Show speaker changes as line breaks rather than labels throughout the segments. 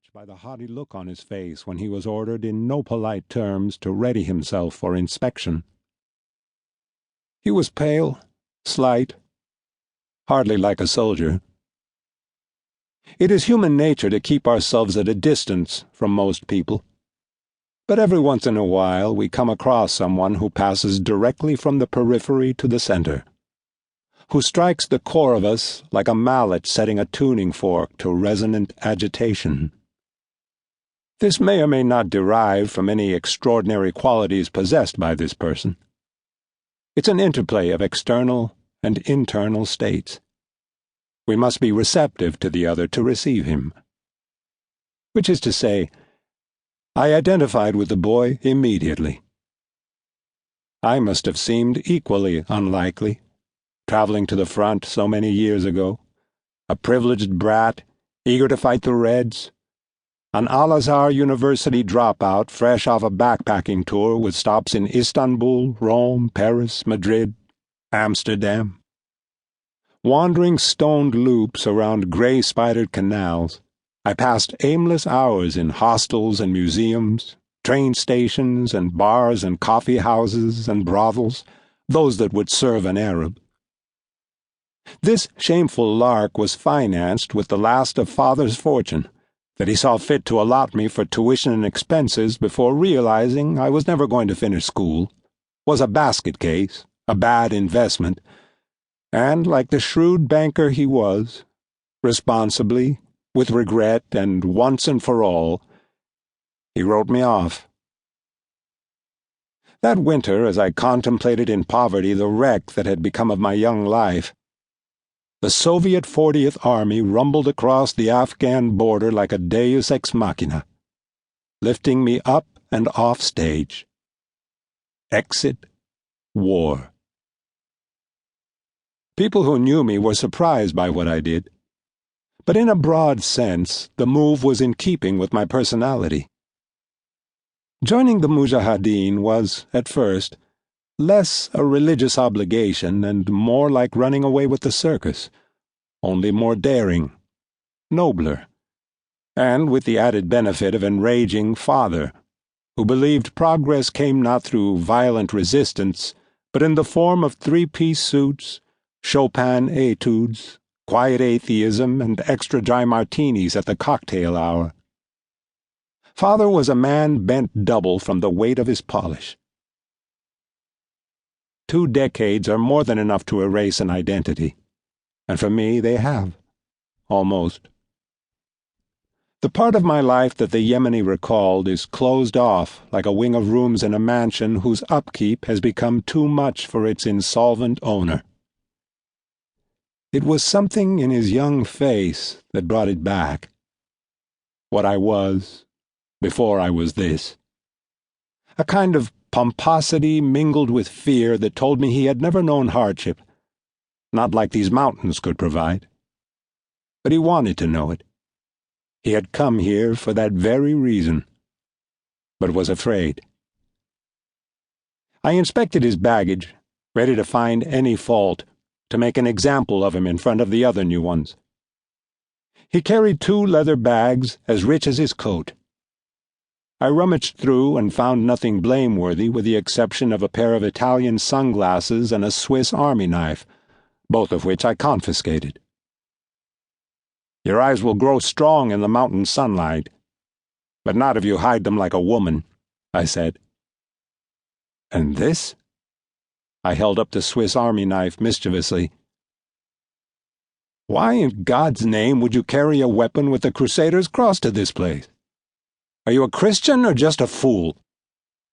Twitched by the haughty look on his face when he was ordered in no polite terms to ready himself for inspection. He was pale, slight, hardly like a soldier. It is human nature to keep ourselves at a distance from most people, but every once in a while we come across someone who passes directly from the periphery to the center, who strikes the core of us like a mallet setting a tuning fork to resonant agitation. This may or may not derive from any extraordinary qualities possessed by this person. It's an interplay of external and internal states. We must be receptive to the other to receive him. Which is to say, I identified with the boy immediately. I must have seemed equally unlikely, traveling to the front so many years ago, a privileged brat, eager to fight the Reds, an Al-Azhar University dropout fresh off a backpacking tour with stops in Istanbul, Rome, Paris, Madrid, Amsterdam. Wandering stoned loops around gray-spidered canals, I passed aimless hours in hostels and museums, train stations and bars and coffee houses and brothels, those that would serve an Arab. This shameful lark was financed with the last of father's fortune that he saw fit to allot me for tuition and expenses before realizing I was never going to finish school, was a basket case, a bad investment, and, like the shrewd banker he was, responsibly, with regret and once and for all, he wrote me off. That winter, as I contemplated in poverty the wreck that had become of my young life, the Soviet 40th Army rumbled across the Afghan border like a deus ex machina, lifting me up and off stage. Exit war. People who knew me were surprised by what I did, but in a broad sense, the move was in keeping with my personality. Joining the mujahideen was, at first, less a religious obligation and more like running away with the circus, only more daring, nobler, and with the added benefit of enraging father, who believed progress came not through violent resistance, but in the form of three-piece suits, Chopin etudes, quiet atheism, and extra dry martinis at the cocktail hour. Father was a man bent double from the weight of his polish. 2 decades are more than enough to erase an identity, and for me they have, almost. The part of my life that the Yemeni recalled is closed off like a wing of rooms in a mansion whose upkeep has become too much for its insolvent owner. It was something in his young face that brought it back. What I was before I was this. A kind of pomposity mingled with fear that told me he had never known hardship, not like these mountains could provide. But he wanted to know it. He had come here for that very reason, but was afraid. I inspected his baggage, ready to find any fault, to make an example of him in front of the other new ones. He carried 2 leather bags as rich as his coat. I rummaged through and found nothing blameworthy with the exception of a pair of Italian sunglasses and a Swiss army knife, both of which I confiscated. Your eyes will grow strong in the mountain sunlight, but not if you hide them like a woman, I said. And this? I held up the Swiss army knife mischievously. Why in God's name would you carry a weapon with the Crusaders' cross to this place? Are you a Christian or just a fool?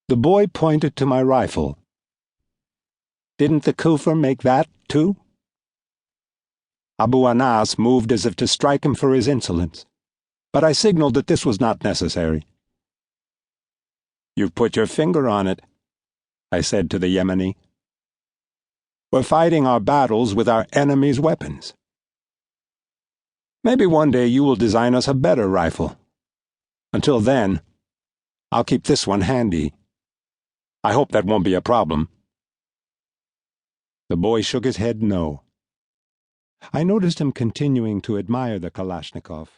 The boy pointed to my rifle. Didn't the Kufr make that, too? Abu Anas moved as if to strike him for his insolence, but I signaled that this was not necessary. You've put your finger on it, I said to the Yemeni. We're fighting our battles with our enemy's weapons. Maybe one day you will design us a better rifle. Until then, I'll keep this one handy. I hope that won't be a problem. The boy shook his head no. I noticed him continuing to admire the Kalashnikov,